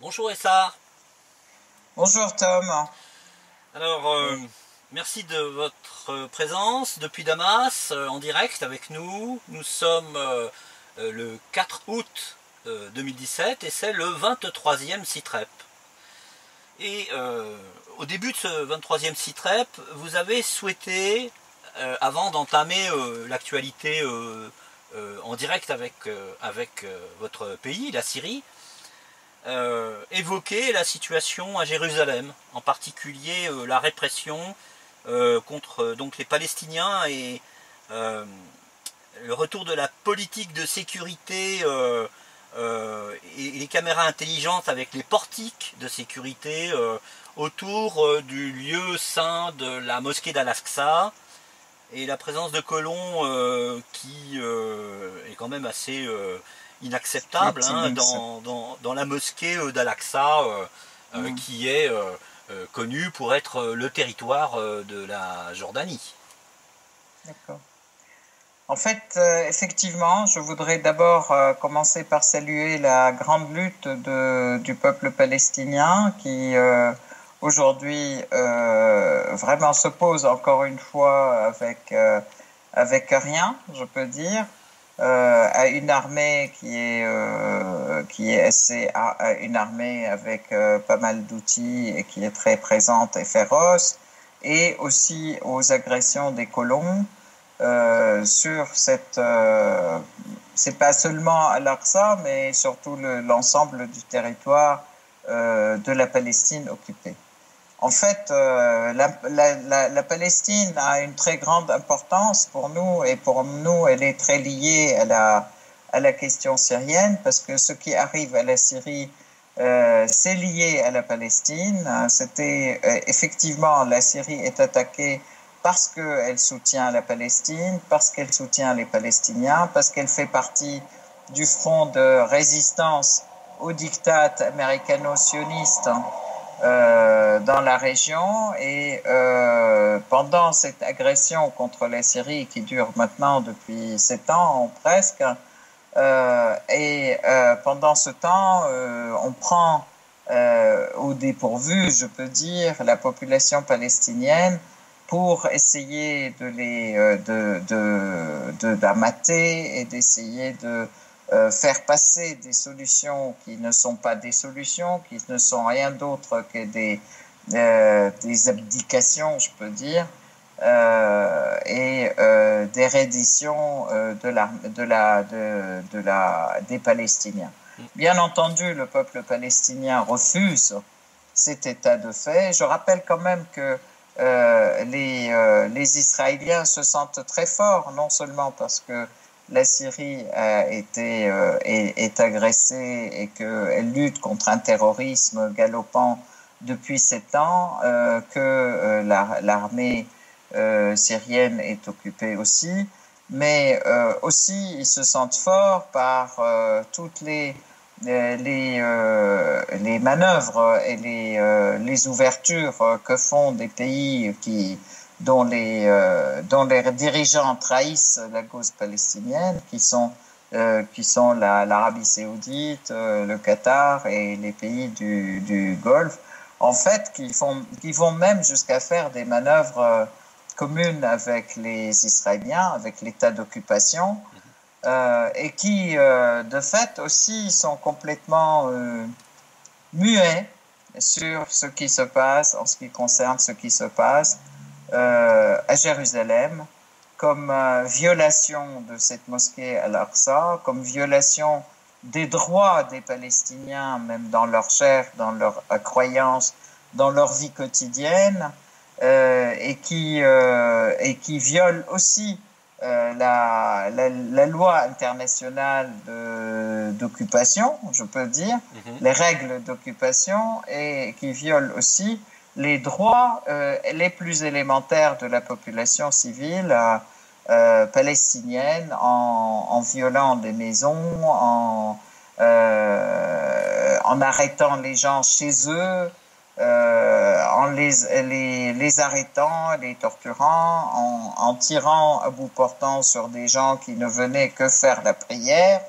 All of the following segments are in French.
Bonjour Essa. Bonjour Tom. Alors, merci de votre présence depuis Damas en direct avec nous. Nous sommes le 4 août 2017 et c'est le 23e CITREP. Et au début de ce 23e CITREP, vous avez souhaité, avant d'entamer l'actualité en direct avec votre pays, la Syrie, évoquer la situation à Jérusalem, en particulier la répression contre donc les Palestiniens et le retour de la politique de sécurité et les caméras intelligentes avec les portiques de sécurité autour du lieu saint de la mosquée d'Al-Aqsa et la présence de colons qui est quand même assez inacceptable dans la mosquée d'Al-Aqsa qui est connue pour être le territoire de la Jordanie. D'accord. En fait, effectivement, je voudrais d'abord commencer par saluer la grande lutte du peuple palestinien qui aujourd'hui vraiment s'oppose encore une fois avec rien, je peux dire. À une armée qui est assez une armée avec pas mal d'outils et qui est très présente et féroce, et aussi aux agressions des colons sur cette c'est pas seulement Al-Aqsa mais surtout l'ensemble du territoire de la Palestine occupée. En fait, la Palestine a une très grande importance pour nous, et pour nous, elle est très liée à la question syrienne, parce que ce qui arrive à la Syrie, c'est lié à la Palestine. C'était effectivement, la Syrie est attaquée parce qu'elle soutient la Palestine, parce qu'elle soutient les Palestiniens, parce qu'elle fait partie du front de résistance au diktat américano-sioniste dans la région, et pendant cette agression contre la Syrie qui dure maintenant depuis 7 ans presque, pendant ce temps on prend au dépourvu, je peux dire, la population palestinienne pour essayer d'amater et d'essayer de faire passer des solutions qui ne sont pas des solutions, qui ne sont rien d'autre que des abdications, je peux dire, et des redditions des Palestiniens. Bien entendu, le peuple palestinien refuse cet état de fait. Je rappelle quand même que les Israéliens se sentent très forts, non seulement parce que la Syrie est agressée et qu'elle lutte contre un terrorisme galopant depuis 7 ans, que l'armée syrienne est occupée aussi, mais aussi ils se sentent forts par toutes les manœuvres et les ouvertures que font des pays dont les dirigeants trahissent la cause palestinienne, qui sont l'Arabie saoudite, le Qatar et les pays du Golfe, en fait, qui vont même jusqu'à faire des manœuvres communes avec les Israéliens, avec l'état d'occupation, et qui, de fait, aussi sont complètement muets sur ce qui se passe, en ce qui concerne ce qui se passe à Jérusalem, comme violation de cette mosquée Al-Aqsa, comme violation des droits des Palestiniens, même dans leur chair, dans leur croyance, dans leur vie quotidienne, et qui violent aussi la loi internationale d'occupation, je peux dire, les règles d'occupation, et qui violent aussi les droits les plus élémentaires de la population civile palestinienne, en violant des maisons, en arrêtant les gens chez eux, en les arrêtant, les torturant, en tirant à bout portant sur des gens qui ne venaient que faire la prière.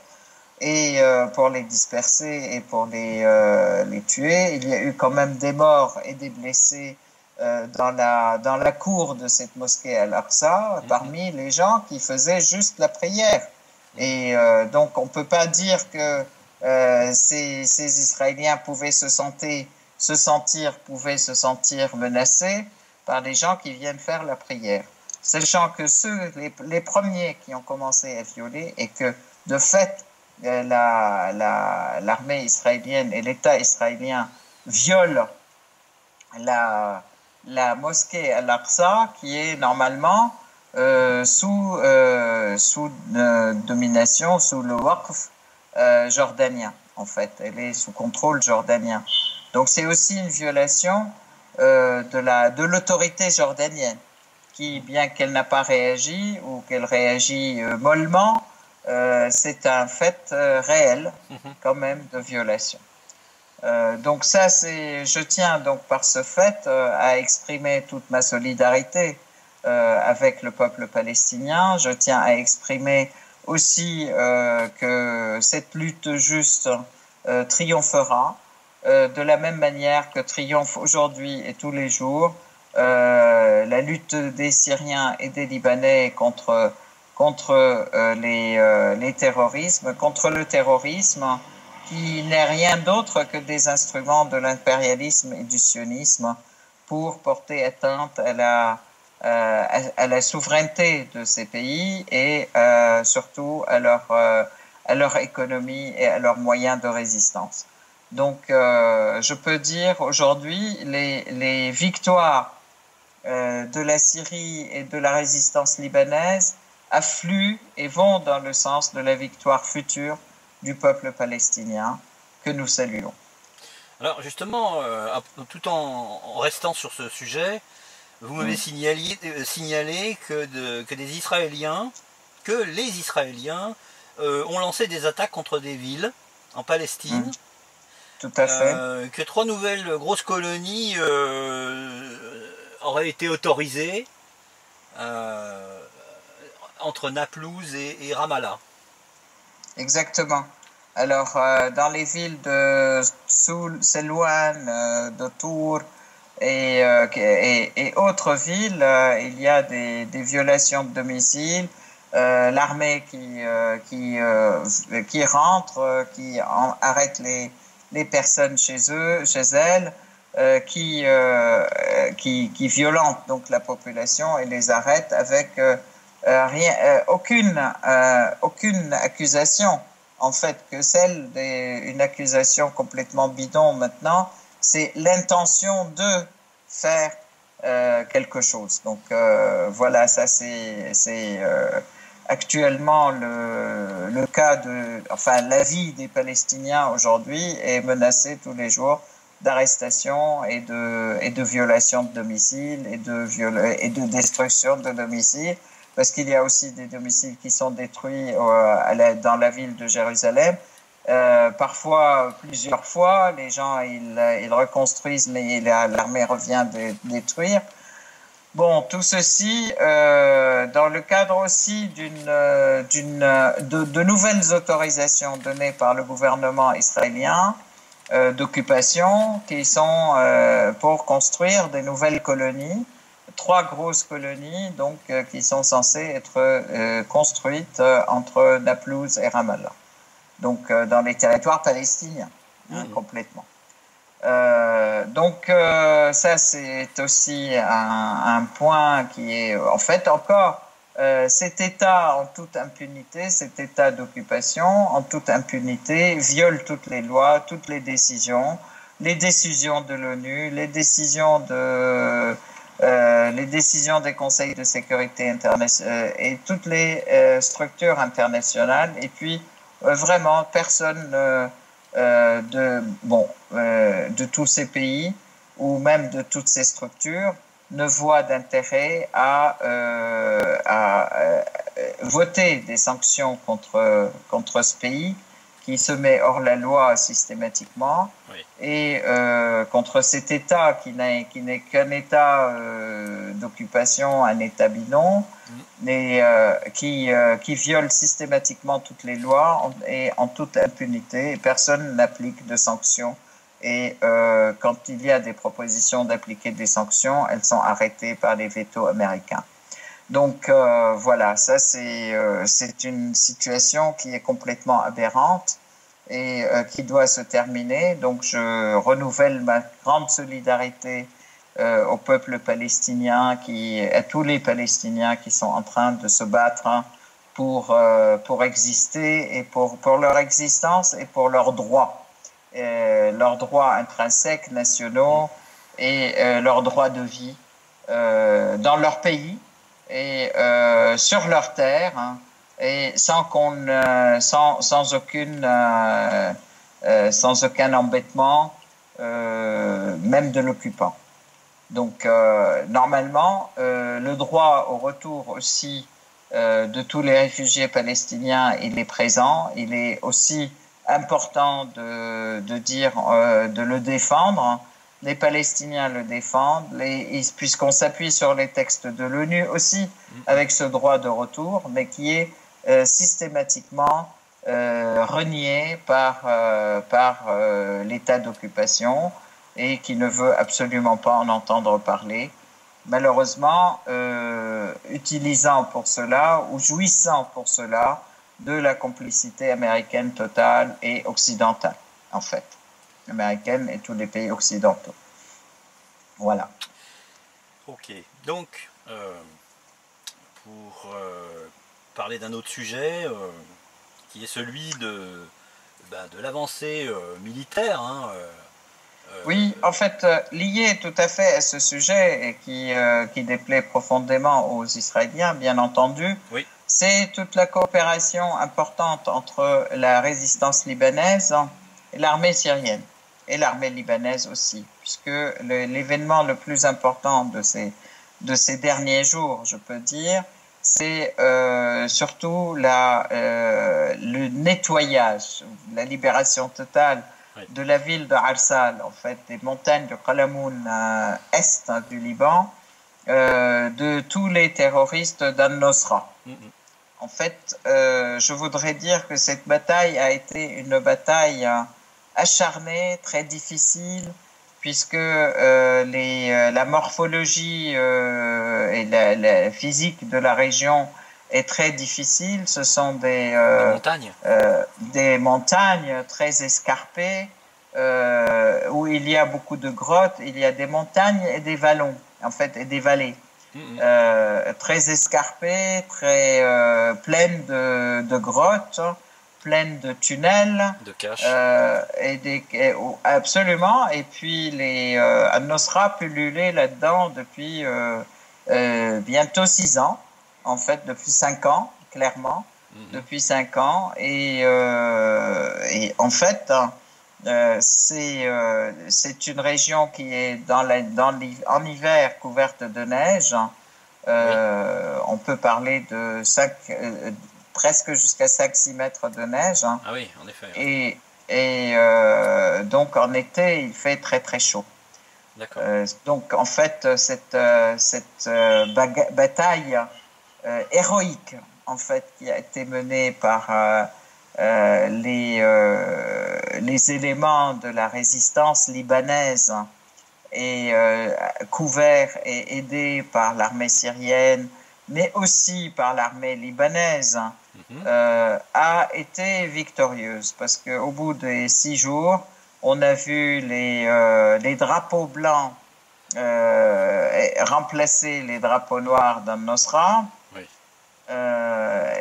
et pour les disperser et pour les tuer. Il y a eu quand même des morts et des blessés dans la cour de cette mosquée Al-Aqsa, parmi les gens qui faisaient juste la prière. Et donc on ne peut pas dire que ces Israéliens pouvaient se sentir menacés par les gens qui viennent faire la prière. Sachant que les premiers qui ont commencé à violer et que de fait l'armée israélienne et l'État israélien violent la mosquée Al-Aqsa, qui est normalement sous domination, sous le Waqf jordanien, en fait. Elle est sous contrôle jordanien. Donc c'est aussi une violation de l'autorité jordanienne, qui, bien qu'elle n'a pas réagi ou qu'elle réagit mollement, c'est un fait réel, quand même, de violation. Donc ça, je tiens donc par ce fait à exprimer toute ma solidarité avec le peuple palestinien. Je tiens à exprimer aussi que cette lutte juste triomphera de la même manière que triomphe aujourd'hui et tous les jours la lutte des Syriens et des Libanais contre les terrorismes, contre le terrorisme qui n'est rien d'autre que des instruments de l'impérialisme et du sionisme pour porter atteinte à la souveraineté de ces pays et surtout à leur économie et à leurs moyens de résistance. Donc, je peux dire aujourd'hui les victoires de la Syrie et de la résistance libanaise affluent et vont dans le sens de la victoire future du peuple palestinien que nous saluons. Alors justement, tout en restant sur ce sujet, vous m'avez signalé que les Israéliens ont lancé des attaques contre des villes en Palestine. Tout à fait. Que 3 nouvelles grosses colonies auraient été autorisées entre Naplouse et Ramallah. Exactement. Alors, dans les villes de Selouane, de Tours et autres villes, il y a des violations de domicile. L'armée qui rentre, qui arrête les personnes chez elles, qui violentent donc la population et les arrête avec aucune accusation, en fait, que celle d'une accusation complètement bidon maintenant, c'est l'intention de faire quelque chose. Donc voilà, ça c'est actuellement le cas la vie des Palestiniens aujourd'hui est menacée tous les jours d'arrestation et de violation de domicile et de destruction de domicile, parce qu'il y a aussi des domiciles qui sont détruits dans la ville de Jérusalem. Parfois, plusieurs fois, les gens ils reconstruisent, mais l'armée revient détruire. Bon, tout ceci dans le cadre aussi de nouvelles autorisations données par le gouvernement israélien d'occupation qui sont pour construire des nouvelles colonies, 3 grosses colonies donc qui sont censées être construites entre Naplouse et Ramallah, donc dans les territoires palestiniens, complètement. Donc ça c'est aussi un point qui est en fait encore cet État en toute impunité, cet État d'occupation en toute impunité viole toutes les lois, toutes les décisions de l'ONU, les décisions des conseils de sécurité internationale et toutes les structures internationales, et puis vraiment personne de tous ces pays ou même de toutes ces structures ne voit d'intérêt à voter des sanctions contre ce pays qui se met hors la loi systématiquement, Oui. et contre cet État qui n'est qu'un État d'occupation, un État bidon, mais qui viole systématiquement toutes les lois et en toute impunité, et personne n'applique de sanctions. Et quand il y a des propositions d'appliquer des sanctions, elles sont arrêtées par les vétos américains. Donc voilà, ça c'est une situation qui est complètement aberrante et qui doit se terminer. Donc je renouvelle ma grande solidarité au peuple palestinien, à tous les Palestiniens qui sont en train de se battre pour exister et pour leur existence et pour leurs droits intrinsèques, nationaux et leurs droits de vie dans leur pays et sur leur terre, hein, et sans aucun embêtement, même de l'occupant. Donc normalement, le droit au retour aussi de tous les réfugiés palestiniens, il est présent. Il est aussi important de le défendre. Les Palestiniens le défendent, puisqu'on s'appuie sur les textes de l'ONU aussi avec ce droit de retour, mais qui est systématiquement renié par l'État d'occupation et qui ne veut absolument pas en entendre parler. Malheureusement, utilisant pour cela ou jouissant pour cela de la complicité américaine totale et occidentale, en fait. Américaine et tous les pays occidentaux. Voilà. Ok. Donc, pour parler d'un autre sujet, qui est celui de l'avancée militaire. Hein, oui, en fait, lié tout à fait à ce sujet et qui déplaît profondément aux Israéliens, bien entendu, oui. C'est toute la coopération importante entre la résistance libanaise et l'armée syrienne. Et l'armée libanaise aussi, puisque l'événement le plus important de ces derniers jours, je peux dire, c'est surtout le nettoyage, la libération totale de la ville de Arsal, en fait, des montagnes de Qalamoun est du Liban, de tous les terroristes d'Al-Nosra. En fait, je voudrais dire que cette bataille a été une bataille acharnée, très difficile, puisque la morphologie et la physique de la région est très difficile. Ce sont des montagnes très escarpées, où il y a beaucoup de grottes, il y a des montagnes et des vallons, en fait, et des vallées. Très escarpées, très pleines de grottes, pleines de tunnels, de caches, absolument. Et puis Al-Nosra pullulait là-dedans depuis bientôt 6 ans, en fait depuis 5 ans, clairement, depuis 5 ans. Et en fait, c'est une région qui est en hiver couverte de neige. On peut parler de presque jusqu'à 5-6 mètres de neige. Ah oui, en effet. Et donc en été, il fait très très chaud. D'accord. Donc en fait, cette bataille héroïque, en fait, qui a été menée par les éléments de la résistance libanaise et couvert et aidé par l'armée syrienne, mais aussi par l'armée libanaise, a été victorieuse, parce qu'au bout des 6 jours, on a vu les drapeaux blancs remplacer les drapeaux noirs d'Al-Nosra. Oui.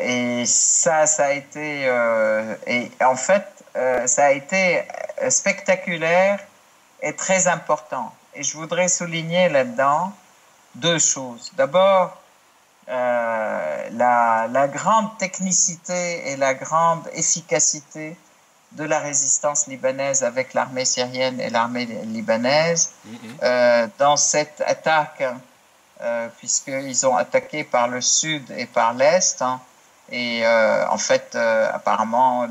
Et ça a été et en fait ça a été spectaculaire et très important. Et je voudrais souligner là-dedans 2 choses. D'abord, la grande technicité et la grande efficacité de la résistance libanaise avec l'armée syrienne et l'armée libanaise dans cette attaque, puisqu'ils ont attaqué par le sud et par l'est, Et en fait, apparemment,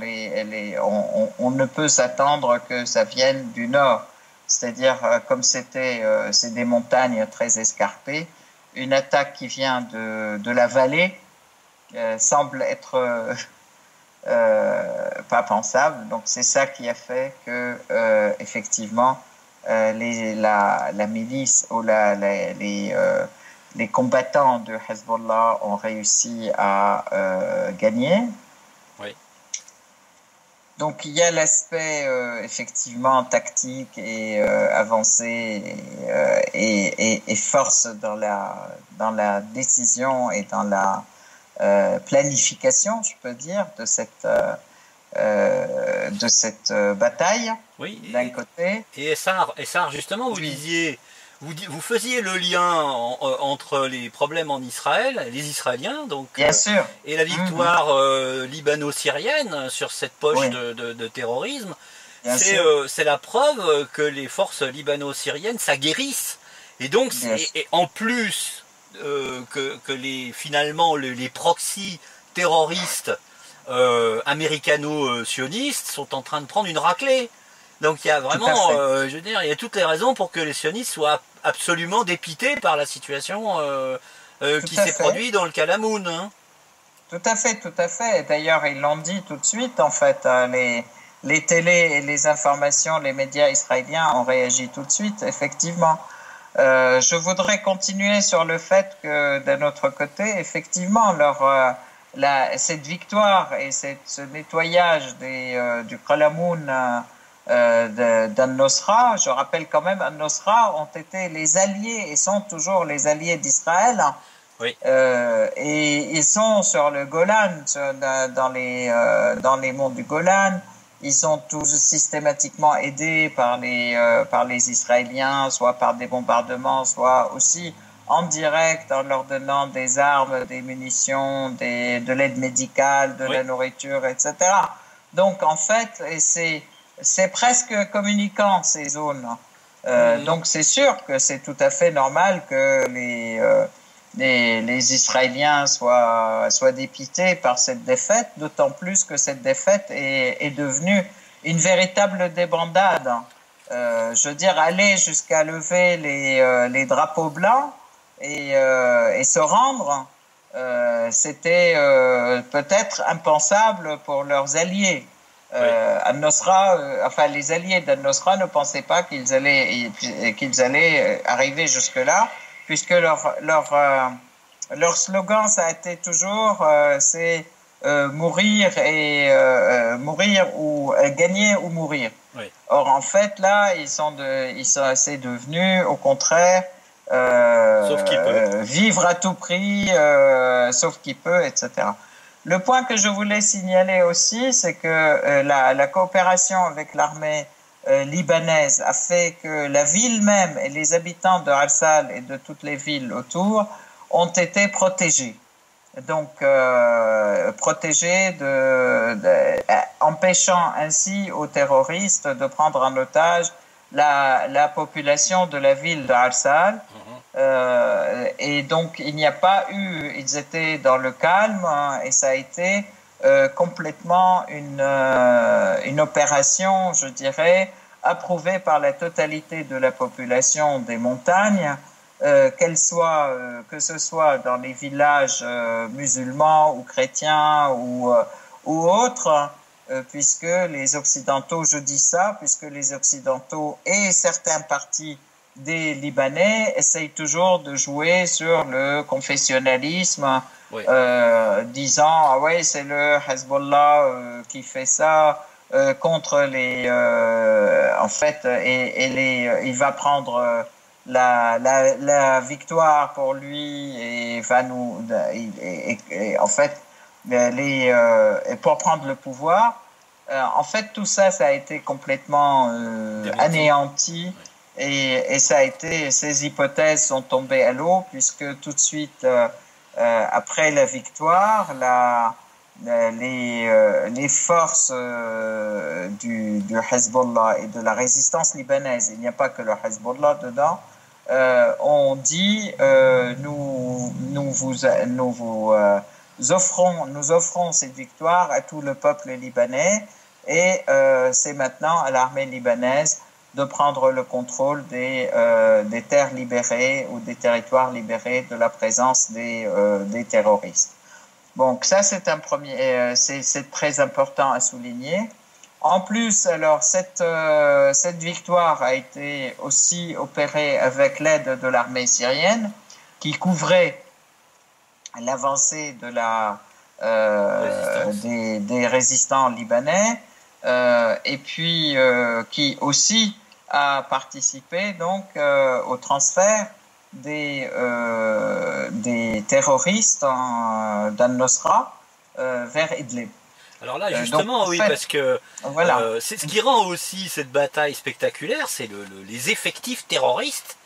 on ne peut s'attendre que ça vienne du nord. C'est-à-dire, comme c'est des montagnes très escarpées, une attaque qui vient de la vallée semble être pas pensable. Donc, c'est ça qui a fait que, effectivement, la milice ou les combattants de Hezbollah ont réussi à gagner. Oui. Donc il y a l'aspect effectivement tactique et avancé et force dans la décision et dans la planification, je peux dire, de cette bataille, oui, d'un côté. Et Essar, justement, vous disiez, vous faisiez le lien entre les problèmes en Israël, les Israéliens, donc, bien sûr, et la victoire libano-syrienne sur cette poche de terrorisme. C'est la preuve que les forces libano-syriennes s'aguerrissent. Et donc, et en plus finalement les proxys terroristes américano-sionistes sont en train de prendre une raclée. Donc il y a vraiment, je veux dire, il y a toutes les raisons pour que les sionistes soient absolument dépités par la situation qui s'est produite dans le Kalamoun. Hein. Tout à fait, tout à fait. D'ailleurs, ils l'ont dit tout de suite, en fait, les télés et les informations, les médias israéliens ont réagi tout de suite, effectivement. Je voudrais continuer sur le fait que, d'un autre côté, effectivement, cette victoire et ce nettoyage du Kalamoun d'Al-Nosra, je rappelle quand même, Al-Nosra ont été les alliés et sont toujours les alliés d'Israël. Oui. Et ils sont sur le Golan, dans les monts du Golan. Ils sont tous systématiquement aidés par les Israéliens, soit par des bombardements, soit aussi en direct en leur donnant des armes, des munitions, de l'aide médicale, de la nourriture, etc. Donc en fait, c'est presque communicant ces zones. Donc c'est sûr que c'est tout à fait normal que les Israéliens soient dépités par cette défaite, d'autant plus que cette défaite est devenue une véritable débandade. Je veux dire, aller jusqu'à lever les drapeaux blancs et se rendre, c'était peut-être impensable pour leurs alliés. Al-Nosra, enfin les alliés d'Al-Nosra ne pensaient pas qu'ils allaient arriver jusque-là, puisque leur slogan, ça a été toujours c'est mourir ou gagner ou mourir. Oui. Or en fait là, c'est devenu au contraire sauf qui peut. Vivre à tout prix, sauf qui peut, etc. Le point que je voulais signaler aussi, c'est que la coopération avec l'armée libanaise a fait que la ville même et les habitants de Arsal et de toutes les villes autour ont été protégés. Donc, protégés empêchant ainsi aux terroristes de prendre en otage la population de la ville de Arsal. Et donc, il n'y a pas eu, ils étaient dans le calme et ça a été complètement une opération, je dirais, approuvée par la totalité de la population des montagnes, que ce soit dans les villages musulmans ou chrétiens ou autres, puisque les Occidentaux, je dis ça, puisque les Occidentaux et certains partis des Libanais essayent toujours de jouer sur le confessionnalisme, disant ah ouais, c'est le Hezbollah qui fait ça contre les en fait il va prendre la victoire pour lui et va nous et en fait pour prendre le pouvoir. En fait, tout ça a été complètement anéanti. Et ça a été, ces hypothèses sont tombées à l'eau puisque tout de suite après la victoire, les forces du Hezbollah et de la résistance libanaise, il n'y a pas que le Hezbollah dedans, ont dit nous vous nous offrons cette victoire à tout le peuple libanais et c'est maintenant à l'armée libanaise de prendre le contrôle des terres libérées ou des territoires libérés de la présence des terroristes. Donc ça, c'est un premier, c'est très important à souligner. En plus, alors cette victoire a été aussi opérée avec l'aide de l'armée syrienne, qui couvrait l'avancée de des résistants libanais, et puis qui aussi a participé donc au transfert des terroristes d'Al-Nusra vers Idlib. Alors là, justement, donc, oui, fait, parce que voilà. C'est ce qui rend aussi cette bataille spectaculaire, c'est les effectifs terroristes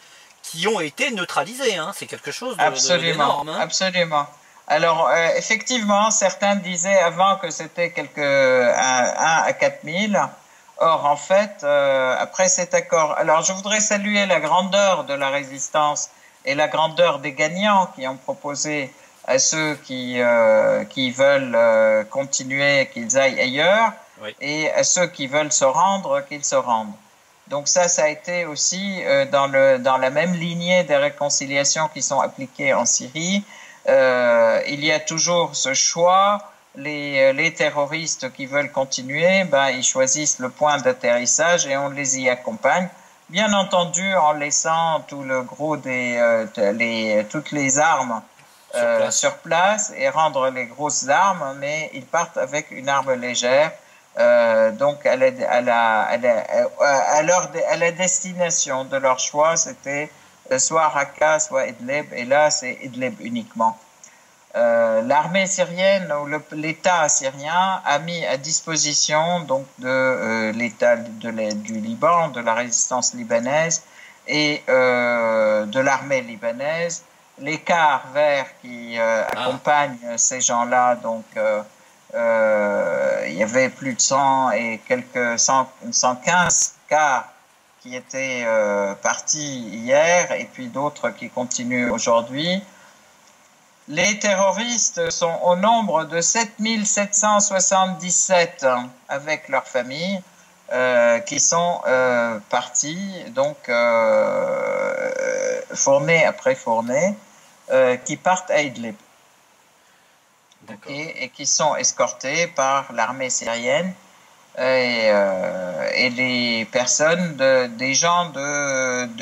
qui ont été neutralisés. Hein. C'est quelque chose d'énorme. Hein. Absolument. Alors, effectivement, certains disaient avant que c'était 1 à 4 000. Or, en fait, après cet accord... Alors, je voudrais saluer la grandeur de la résistance et la grandeur des gagnants qui ont proposé à ceux qui veulent continuer qu'ils aillent ailleurs, oui. Et à ceux qui veulent se rendre, qu'ils se rendent. Donc ça a été aussi dans la même lignée des réconciliations qui sont appliquées en Syrie. Il y a toujours ce choix. Les terroristes qui veulent continuer, ils choisissent le point d'atterrissage et on les y accompagne. Bien entendu, en laissant tout le gros toutes les armes sur place et rendre les grosses armes, mais ils partent avec une arme légère, donc à la destination de leur choix, c'était soit Raqqa, soit Idlib, et là c'est Idlib uniquement. L'armée syrienne ou l'État syrien a mis à disposition donc de l'État du Liban, de la résistance libanaise et de l'armée libanaise les cars verts qui accompagnent ces gens-là. Donc il y avait plus de 115 cars qui étaient partis hier et puis d'autres qui continuent aujourd'hui. Les terroristes sont au nombre de 7777 avec leurs familles qui sont partis, donc fournée après fournée, qui partent à Idlib. Et qui sont escortés par l'armée syrienne et les personnes, des gens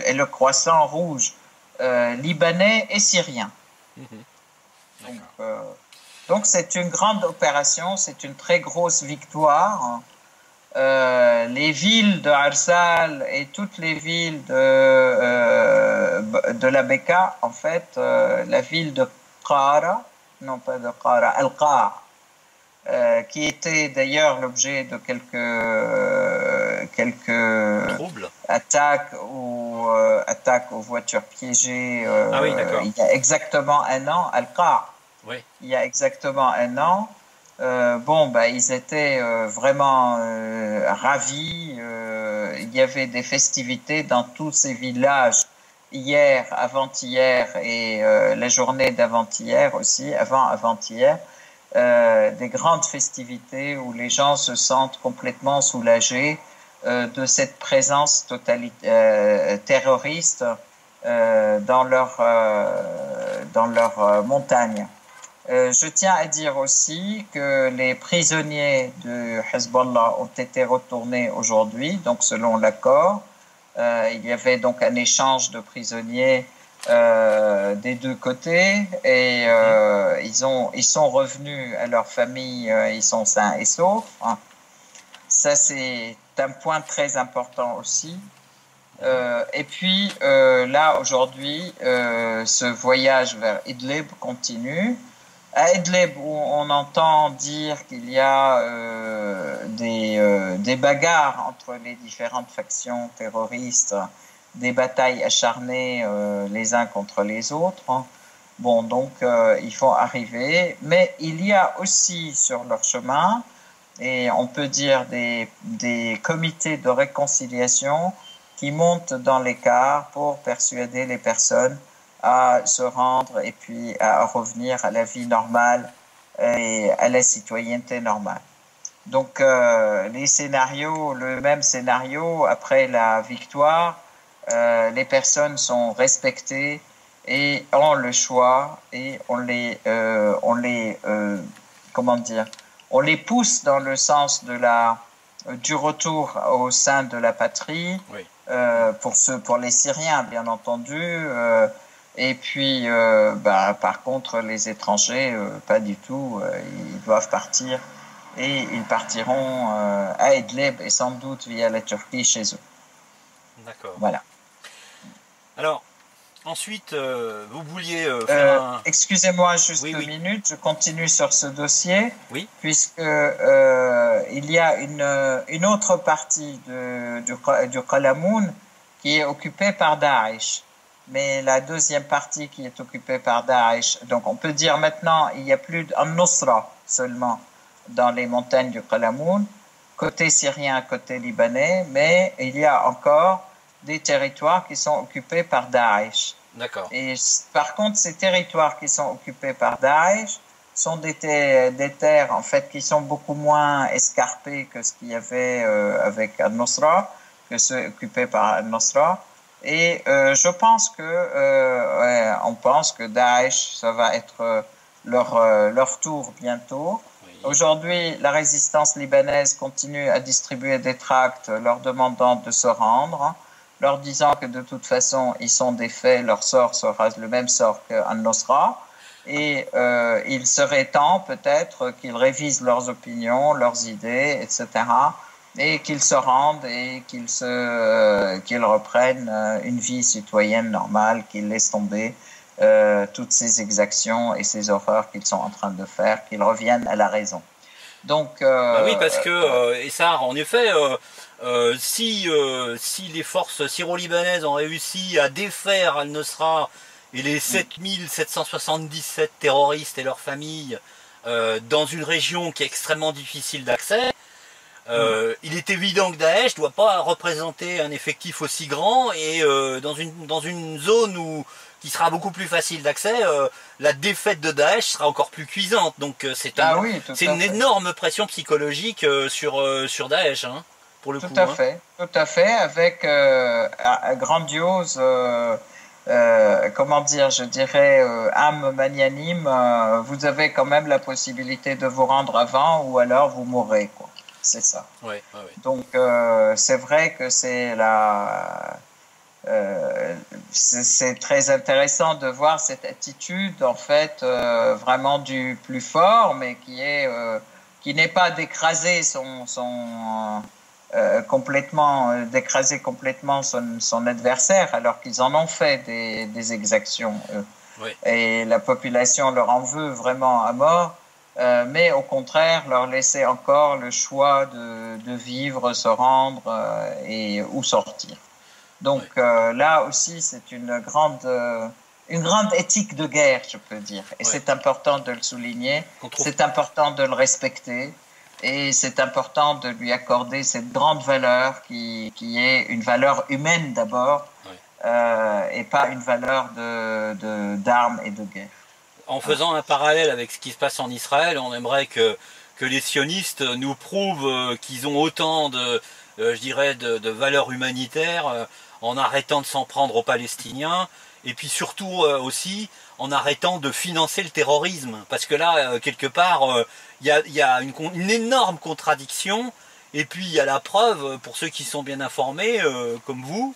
et le Croissant Rouge libanais et syrien. Donc c'est une grande opération, c'est une très grosse victoire. Les villes de Arsal et toutes les villes de la Bekaa, en fait, la ville de Qara, non pas de Qara, Al-Qa', qui était d'ailleurs l'objet de quelques attaques aux voitures piégées il y a exactement un an, Al-Qa'. Oui. Il y a exactement un an. Ils étaient vraiment ravis. Il y avait des festivités dans tous ces villages hier, avant-hier et la journée d'avant-hier aussi, avant-hier. Des grandes festivités où les gens se sentent complètement soulagés de cette présence terroriste dans leur montagne. Je tiens à dire aussi que les prisonniers de Hezbollah ont été retournés aujourd'hui, donc selon l'accord. Il y avait donc un échange de prisonniers des deux côtés et ils sont revenus à leur famille, ils sont sains et saufs. Ça, c'est un point très important aussi. Et puis là, aujourd'hui, ce voyage vers Idlib continue. À Idlib, où on entend dire qu'il y a des bagarres entre les différentes factions terroristes, des batailles acharnées les uns contre les autres. Donc ils vont arriver. Mais il y a aussi sur leur chemin, et on peut dire des comités de réconciliation qui montent dans les cars pour persuader les personnes à se rendre et puis à revenir à la vie normale et à la citoyenneté normale. Donc les scénarios, le même scénario, après la victoire, les personnes sont respectées et ont le choix et comment dire, on les pousse dans le sens du retour au sein de la patrie, Oui. pour les Syriens bien entendu, et puis par contre les étrangers pas du tout, ils doivent partir et ils partiront à Idlib et sans doute via la Turquie chez eux. D'accord. Voilà. Alors, ensuite, vous vouliez faire un... Excusez-moi juste Oui, 2 oui. minutes, je continue sur ce dossier, Oui. puisque il y a une autre partie du Qalamoun qui est occupée par Daesh. Mais la deuxième partie qui est occupée par Daesh, donc on peut dire maintenant il y a plus d'An-Nusra seulement dans les montagnes du Qalamoun, côté syrien, côté libanais, mais il y a encore des territoires qui sont occupés par Daesh. D'accord. Et par contre, ces territoires qui sont occupés par Daesh sont des terres en fait qui sont beaucoup moins escarpées que ce qu'il y avait avec Al-Nusra, que ceux occupés par Al-Nusra. Et je pense on pense que Daesh, ça va être leur tour bientôt. Oui. Aujourd'hui, la résistance libanaise continue à distribuer des tracts leur demandant de se rendre, leur disant que de toute façon, ils sont défaits, leur sort sera le même sort qu'Al-Nusra. Et il serait temps peut-être qu'ils révisent leurs opinions, leurs idées, etc., et qu'ils se rendent et qu'ils reprennent une vie citoyenne normale, qu'ils laissent tomber toutes ces exactions et ces horreurs qu'ils sont en train de faire, qu'ils reviennent à la raison. Donc, oui, parce que, et ça, en effet, si les forces syro-libanaises ont réussi à défaire Al-Nusra et les 7777 terroristes et leurs familles dans une région qui est extrêmement difficile d'accès, il est évident que Daesh ne doit pas représenter un effectif aussi grand et dans une zone qui sera beaucoup plus facile d'accès, la défaite de Daesh sera encore plus cuisante. Donc c'est une énorme pression psychologique sur Daesh, hein, pour le coup. Tout à fait, avec un grandiose, comment dire, je dirais, âme magnanime. Vous avez quand même la possibilité de vous rendre avant ou alors vous mourrez, quoi. C'est ça. Ouais. Donc c'est vrai que c'est c'est très intéressant de voir cette attitude en fait vraiment du plus fort, mais qui n'est pas d'écraser d'écraser complètement son adversaire, alors qu'ils en ont fait des exactions. Oui. Et la population leur en veut vraiment à mort. Mais au contraire, leur laisser encore le choix de vivre, se rendre et ou sortir. Donc là aussi, c'est une grande éthique de guerre, je peux dire. Et c'est important de le souligner, c'est important de le respecter et c'est important de lui accorder cette grande valeur qui est une valeur humaine d'abord et pas une valeur d'armes et de guerre. En faisant un parallèle avec ce qui se passe en Israël, on aimerait que les sionistes nous prouvent qu'ils ont autant de valeurs humanitaires en arrêtant de s'en prendre aux Palestiniens et puis surtout aussi en arrêtant de financer le terrorisme. Parce que là, quelque part, il y a une énorme contradiction et puis il y a la preuve, pour ceux qui sont bien informés, comme vous,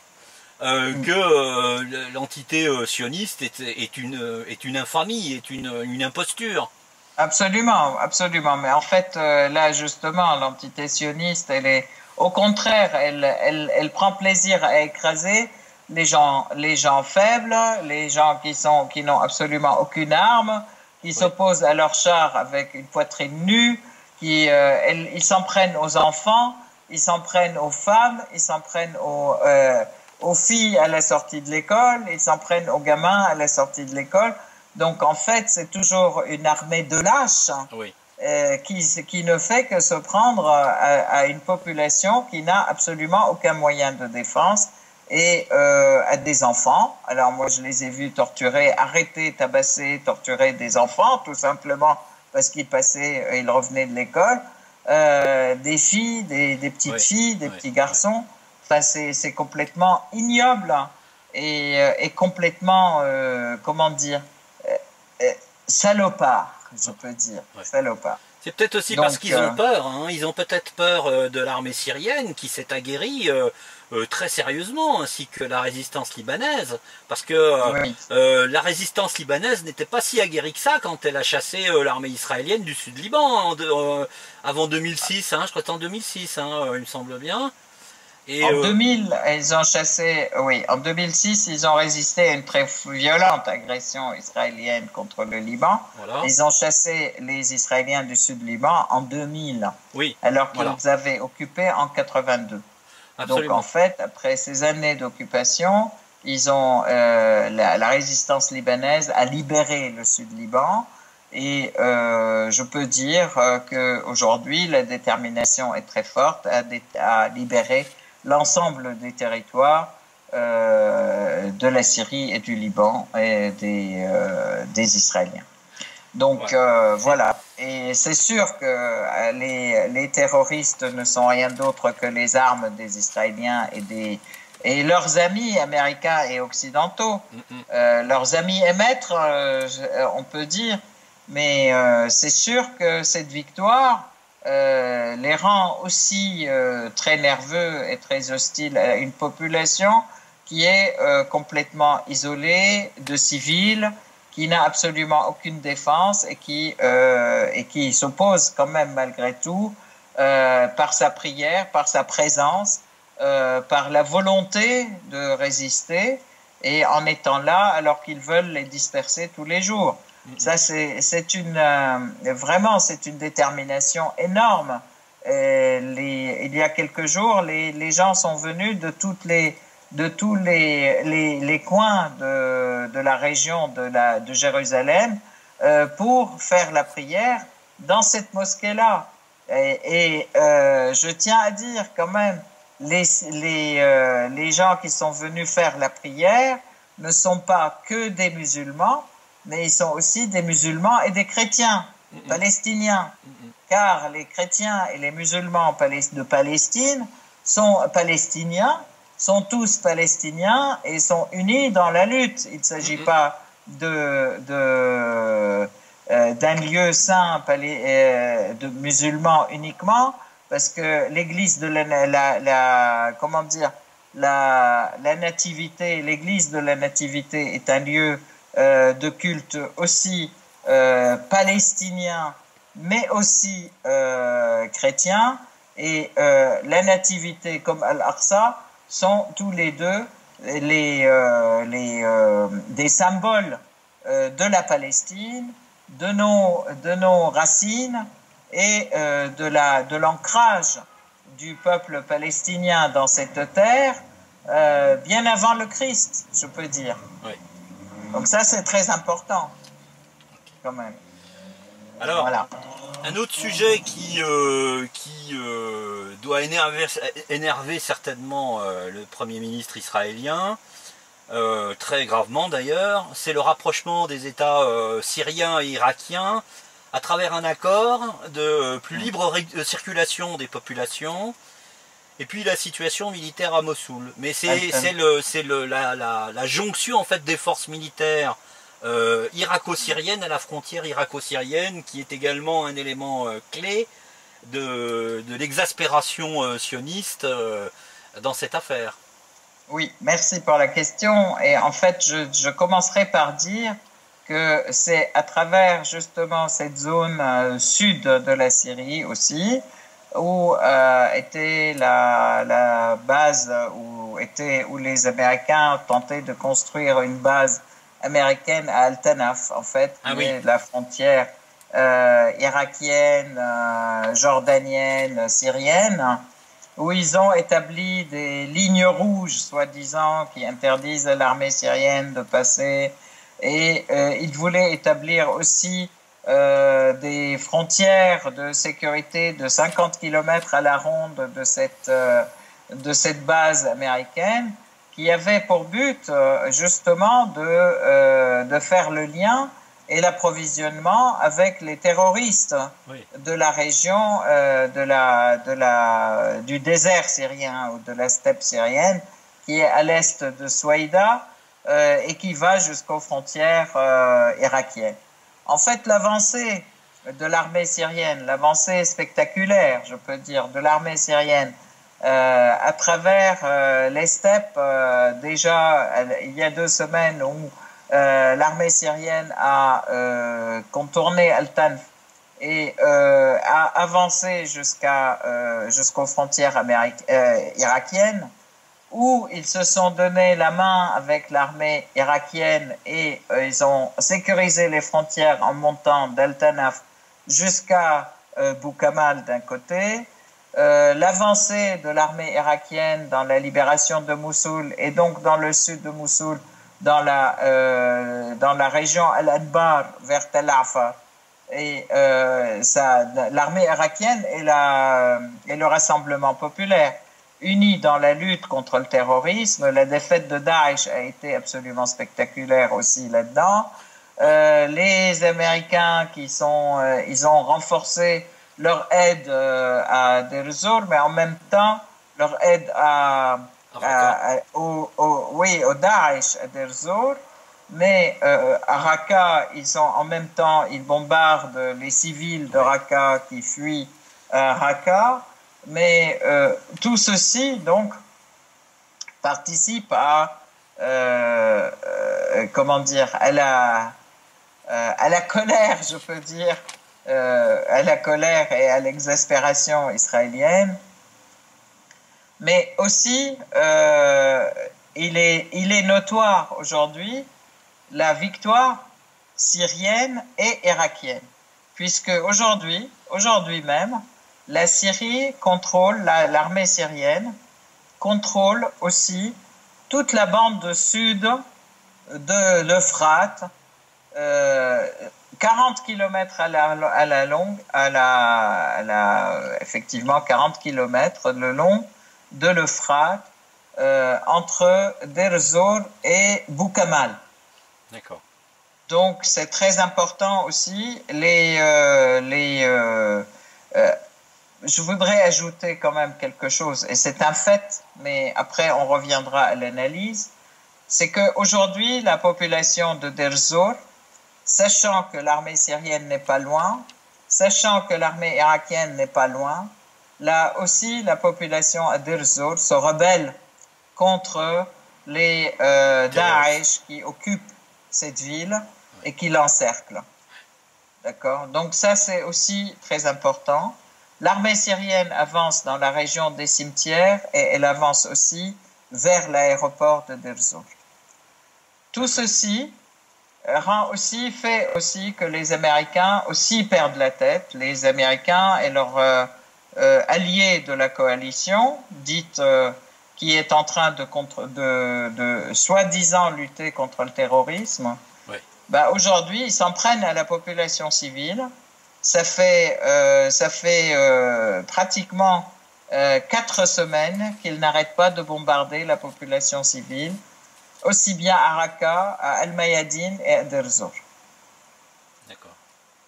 que l'entité sioniste est une infamie, est une imposture. Absolument. Mais en fait, là justement, l'entité sioniste, elle est, au contraire, elle prend plaisir à écraser les gens faibles, les gens qui n'ont absolument aucune arme, qui s'opposent à leur char avec une poitrine nue, ils s'en prennent aux enfants, ils s'en prennent aux femmes, ils s'en prennent aux filles à la sortie de l'école, ils s'en prennent aux gamins à la sortie de l'école. Donc en fait, c'est toujours une armée de lâches qui ne fait que se prendre à une population qui n'a absolument aucun moyen de défense et à des enfants. Alors moi, je les ai vus torturer, arrêter, tabasser, torturer des enfants, tout simplement parce qu'ils passaient, ils revenaient de l'école, des filles, des petites filles, des petits garçons. Enfin, c'est complètement ignoble et complètement, comment dire, salopard, je peux dire, salopard. C'est peut-être aussi parce qu'ils ont peur, hein. Ils ont peut-être peur de l'armée syrienne qui s'est aguerrie très sérieusement, ainsi que la résistance libanaise, parce que la résistance libanaise n'était pas si aguerrie que ça quand elle a chassé l'armée israélienne du sud Liban, avant 2006, hein, je crois que c'est en 2006, hein, il me semble bien. Et en 2000, ils ont chassé, oui, en 2006, ils ont résisté à une très violente agression israélienne contre le Liban. Voilà. Ils ont chassé les Israéliens du sud Liban en 2000, alors qu'ils avaient occupé en 82. Absolument. Donc en fait, après ces années d'occupation, ils ont la résistance libanaise a libéré le sud Liban. Et je peux dire qu'aujourd'hui, la détermination est très forte à libérer l'ensemble des territoires de la Syrie et du Liban et des Israéliens. Donc voilà. Et c'est sûr que les terroristes ne sont rien d'autre que les armes des Israéliens et leurs amis américains et occidentaux. Leurs amis et maîtres, on peut dire. Mais c'est sûr que cette victoire les rend aussi très nerveux et très hostiles à une population qui est complètement isolée de civils, qui n'a absolument aucune défense et qui s'oppose quand même malgré tout par sa prière, par sa présence, par la volonté de résister et en étant là alors qu'ils veulent les disperser tous les jours. Ça, vraiment, c'est une détermination énorme. Il y a quelques jours, les gens sont venus de tous les coins de la région de Jérusalem pour faire la prière dans cette mosquée-là. Et je tiens à dire quand même, les gens qui sont venus faire la prière ne sont pas que des musulmans, mais ils sont aussi des musulmans et des chrétiens palestiniens, car les chrétiens et les musulmans de Palestine sont palestiniens, sont tous palestiniens et sont unis dans la lutte. Il ne s'agit pas d'un lieu saint de musulmans uniquement, parce que l'église de la nativité, l'église de la nativité est un lieu de culte aussi palestinien, mais aussi chrétien, et la nativité comme Al-Aqsa sont tous les deux des symboles de la Palestine, de nos racines et de l'ancrage du peuple palestinien dans cette terre bien avant le Christ, je peux dire. Oui. Donc ça, c'est très important, quand même. Alors, voilà. Un autre sujet qui doit énerver certainement le Premier ministre israélien, très gravement d'ailleurs, c'est le rapprochement des États syriens et irakiens à travers un accord de plus libre circulation des populations, et puis la situation militaire à Mossoul. Mais c'est la jonction en fait des forces militaires irako-syriennes à la frontière irako-syrienne qui est également un élément clé de l'exaspération sioniste dans cette affaire. Oui, merci pour la question. Et en fait, je commencerai par dire que c'est à travers justement cette zone sud de la Syrie aussi, où était la base, où les Américains tentaient de construire une base américaine à Al-Tanaf, en fait, qui est la frontière irakienne, jordanienne, syrienne, où ils ont établi des lignes rouges, soi-disant, qui interdisent à l'armée syrienne de passer, et ils voulaient établir aussi des frontières de sécurité de 50 km à la ronde de cette base américaine, qui avait pour but justement de faire le lien et l'approvisionnement avec les terroristes de la région du désert syrien ou de la steppe syrienne, qui est à l'est de Souaïda et qui va jusqu'aux frontières irakiennes. En fait, l'avancée de l'armée syrienne, l'avancée spectaculaire, je peux dire, de l'armée syrienne à travers les steppes, déjà il y a 2 semaines où l'armée syrienne a contourné Al-Tanf et a avancé jusqu'aux frontières irakiennes, où ils se sont donné la main avec l'armée irakienne et ils ont sécurisé les frontières en montant d'Al-Tanaf jusqu'à Boukamal d'un côté. L'avancée de l'armée irakienne dans la libération de Mossoul et donc dans le sud de Mossoul, dans la région Al-Anbar vers Tel Afar. Et l'armée irakienne et le Rassemblement populaire unis dans la lutte contre le terrorisme. La défaite de Daesh a été absolument spectaculaire aussi là-dedans. Les Américains ils ont renforcé leur aide à Deir ez-Zor, mais en même temps leur aide au Daesh à Deir ez-Zor. Mais à Raqqa, ils bombardent les civils de Raqqa qui fuient à Raqqa. Mais tout ceci donc participe à à la colère, je peux dire, à la colère et à l'exaspération israélienne. Mais aussi, il est notoire aujourd'hui la victoire syrienne et irakienne, puisque aujourd'hui même, la Syrie contrôle, l'armée syrienne contrôle aussi toute la bande sud de l'Euphrate, 40 km effectivement 40 km le long de l'Euphrate, entre Deir ez-Zor et Boukamal. D'accord. Donc c'est très important aussi. Je voudrais ajouter quand même quelque chose, et c'est un fait, mais après on reviendra à l'analyse, c'est qu'aujourd'hui la population de Deir ez-Zor, sachant que l'armée syrienne n'est pas loin, sachant que l'armée irakienne n'est pas loin, là aussi la population à Deir ez-Zor se rebelle contre les Daesh qui occupent cette ville et qui l'encerclent. D'accord ? Donc ça c'est aussi très important. L'armée syrienne avance dans la région des cimetières et elle avance aussi vers l'aéroport de Deir ez-Zor. Tout ceci fait aussi que les Américains aussi perdent la tête. Les Américains et leurs alliés de la coalition, dite qui est en train de soi-disant lutter contre le terrorisme, oui. Aujourd'hui ils s'en prennent à la population civile. Ça fait pratiquement 4 semaines qu'ils n'arrêtent pas de bombarder la population civile, aussi bien à Raqqa, à Al-Mayadin et à Deir ez-Zor. D'accord.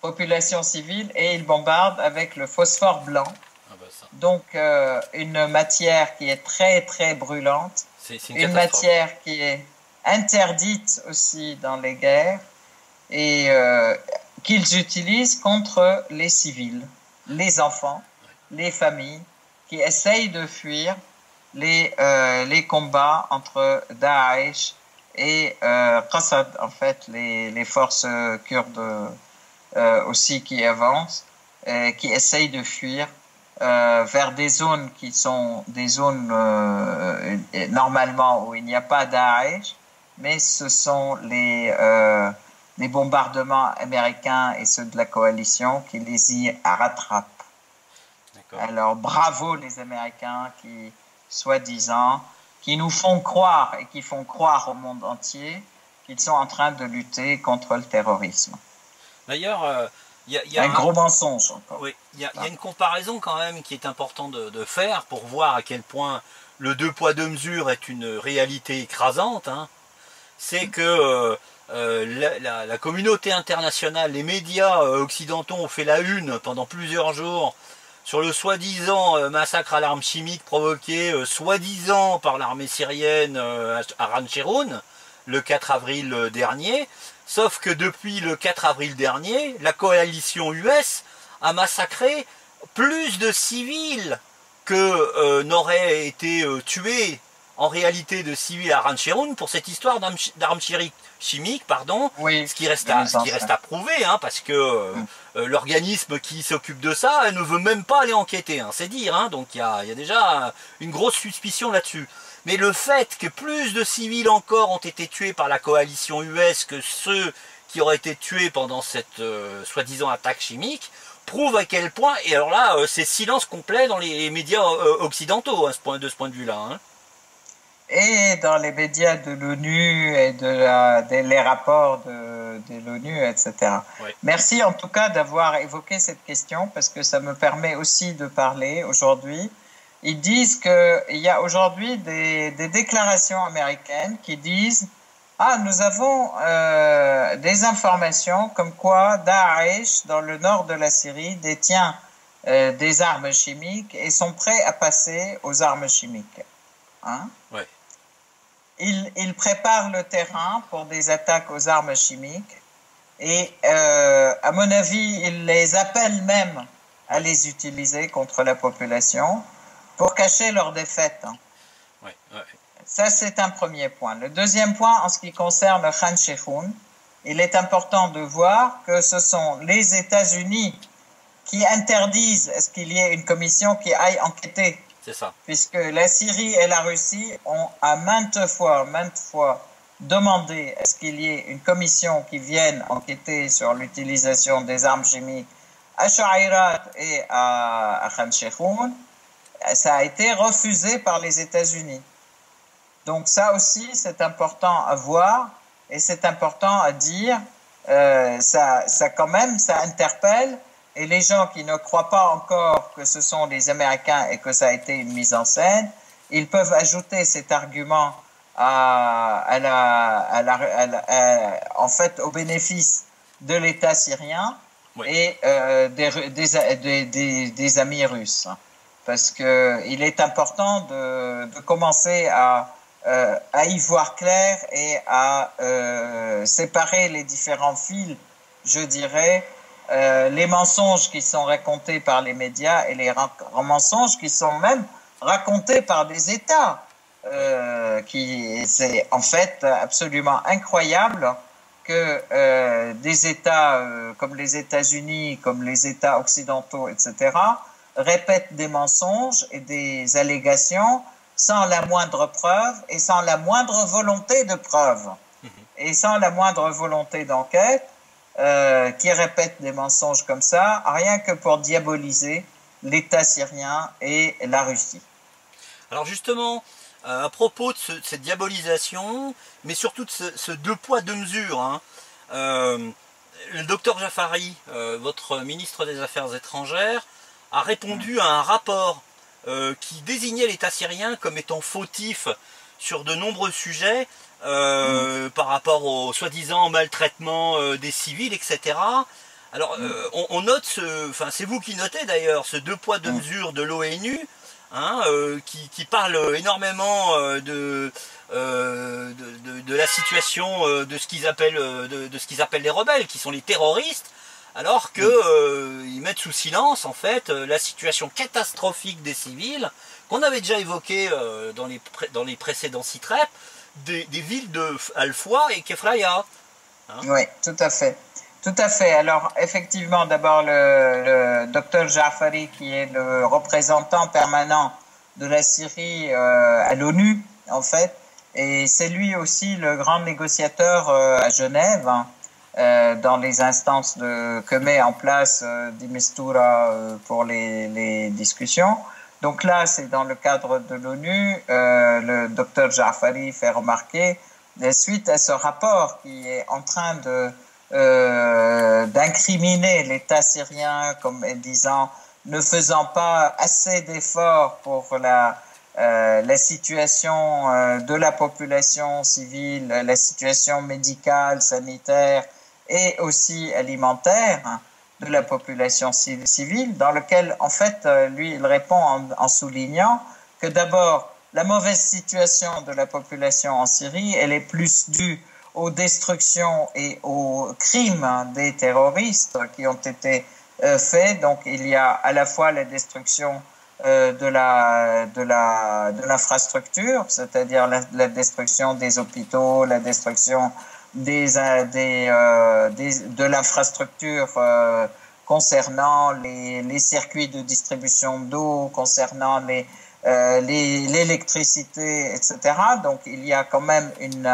Population civile, et ils bombardent avec le phosphore blanc. Donc une matière qui est très très brûlante, une matière qui est interdite aussi dans les guerres et qu'ils utilisent contre les civils, les enfants, les familles qui essayent de fuir les combats entre Daesh et Qassad, en fait, les forces kurdes aussi qui avancent, qui essayent de fuir vers des zones qui sont des zones normalement où il n'y a pas Daesh, mais ce sont les bombardements américains et ceux de la coalition qui les y rattrapent. Alors bravo les Américains qui, soi-disant, qui nous font croire et qui font croire au monde entier qu'ils sont en train de lutter contre le terrorisme. D'ailleurs, il y a un gros mensonge encore. Oui, il y a une comparaison quand même qui est important de faire pour voir à quel point le 2 poids 2 mesures est une réalité écrasante. Hein. c'est que la communauté internationale, les médias occidentaux ont fait la une pendant plusieurs jours sur le soi-disant massacre à l'arme chimique provoqué soi-disant par l'armée syrienne à Khan Cheikhoun le 4 avril dernier. Sauf que depuis le 4 avril dernier, la coalition US a massacré plus de civils que n'auraient été tués en réalité de civils à Khan Cheikhoun pour cette histoire d'armes chimiques, pardon, oui, ce qui reste à prouver, hein, parce que l'organisme qui s'occupe de ça ne veut même pas aller enquêter, hein, c'est dire, hein, donc il y a déjà une grosse suspicion là-dessus. Mais le fait que plus de civils encore ont été tués par la coalition US que ceux qui auraient été tués pendant cette soi-disant attaque chimique prouve à quel point, et alors là c'est silence complet dans les médias occidentaux hein, de ce point de vue-là. Hein. Et dans les médias de l'ONU et les rapports de l'ONU, etc. Oui. Merci en tout cas d'avoir évoqué cette question parce que ça me permet aussi de parler aujourd'hui. Ils disent qu'il y a aujourd'hui des déclarations américaines qui disent « Ah, nous avons des informations comme quoi Daesh, dans le nord de la Syrie, détient des armes chimiques et sont prêts à passer aux armes chimiques. Hein? » Ouais. Ils préparent le terrain pour des attaques aux armes chimiques et, à mon avis, ils les appellent même à les utiliser contre la population pour cacher leur défaite. Ouais, ouais. Ça, c'est un premier point. Le deuxième point, en ce qui concerne Khan Cheikhoun, il est important de voir que ce sont les États-Unis qui interdisent à ce qu'il y ait une commission qui aille enquêter. C'est ça. Puisque la Syrie et la Russie ont à maintes fois demandé à ce qu'il y ait une commission qui vienne enquêter sur l'utilisation des armes chimiques à Shu'airat et à Khan Cheikhoun. Ça a été refusé par les États-Unis. Donc ça aussi, c'est important à voir et c'est important à dire. Ça quand même, ça interpelle. Et les gens qui ne croient pas encore que ce sont les Américains et que ça a été une mise en scène, ils peuvent ajouter cet argument en fait, au bénéfice de l'État syrien oui. Et des amis russes. Parce qu'il est important de commencer à y voir clair et à séparer les différents fils, je dirais, les mensonges qui sont racontés par les médias et les mensonges qui sont même racontés par des États. C'est en fait absolument incroyable que des États comme les États-Unis, comme les États occidentaux, etc., répètent des mensonges et des allégations sans la moindre preuve et sans la moindre volonté de preuve et sans la moindre volonté d'enquête, qui répètent des mensonges comme ça, rien que pour diaboliser l'État syrien et la Russie. Alors justement, à propos de cette diabolisation, mais surtout de ce deux poids deux mesures, hein, le docteur Jafari, votre ministre des Affaires étrangères, a répondu à un rapport qui désignait l'État syrien comme étant fautif sur de nombreux sujets par rapport au soi-disant maltraitement des civils, etc. Alors on note, c'est vous qui notez d'ailleurs ce deux poids deux mesures de l'ONU, hein, qui parle énormément de la situation de ce qu'ils appellent les rebelles, qui sont les terroristes, alors que ils mettent sous silence en fait la situation catastrophique des civils qu'on avait déjà évoquée dans les précédents CITREP, des villes de Al-Foua et Kefraya. Hein. Oui, tout à fait. Tout à fait. Alors, effectivement, d'abord, le docteur Jafari, qui est le représentant permanent de la Syrie à l'ONU, en fait, et c'est lui aussi le grand négociateur à Genève, hein, dans les instances que met en place Dimistura pour les discussions. Donc là, c'est dans le cadre de l'ONU, le docteur Jafari fait remarquer, suite à ce rapport qui est en train d'incriminer l'État syrien comme disant ne faisant pas assez d'efforts pour la situation de la population civile, la situation médicale, sanitaire et aussi alimentaire de la population civile, dans lequel, en fait, lui, il répond en soulignant que d'abord, la mauvaise situation de la population en Syrie, elle est plus due aux destructions et aux crimes des terroristes qui ont été faits. Donc, il y a à la fois la destruction de l'infrastructure, c'est-à-dire la destruction des hôpitaux, la destruction de l'infrastructure concernant les circuits de distribution d'eau, concernant l'électricité, etc. Donc, il y a quand même une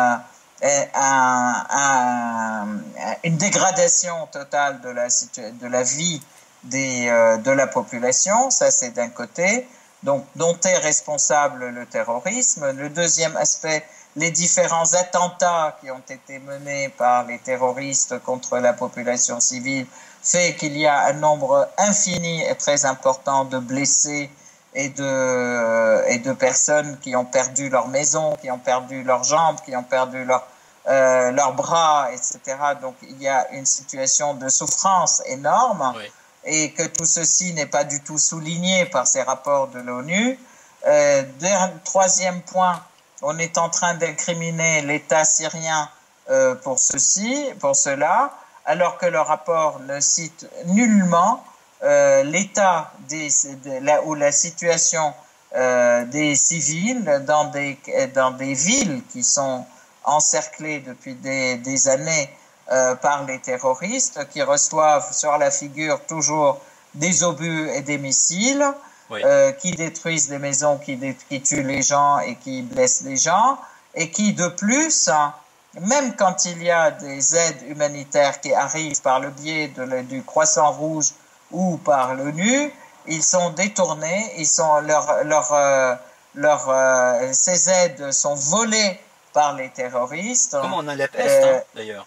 dégradation totale de la vie de la population. Ça, c'est d'un côté, donc, dont est responsable le terrorisme. Le deuxième aspect, les différents attentats qui ont été menés par les terroristes contre la population civile fait qu'il y a un nombre infini et très important de blessés et de personnes qui ont perdu leur maison, qui ont perdu leurs jambes, qui ont perdu leurs bras, etc. Donc il y a une situation de souffrance énorme, oui. Et que tout ceci n'est pas du tout souligné par ces rapports de l'ONU. Troisième point, on est en train d'incriminer l'État syrien pour cela, alors que le rapport ne cite nullement l'état ou la situation des civils dans des villes qui sont encerclées depuis des années par les terroristes, qui reçoivent sur la figure toujours des obus et des missiles, oui. Qui détruisent des maisons, qui tuent les gens et qui blessent les gens, et qui de plus, même quand il y a des aides humanitaires qui arrivent par le biais du Croissant Rouge ou par l'ONU, ils sont détournés, ces aides sont volées par les terroristes. Comme on a la peste, d'ailleurs.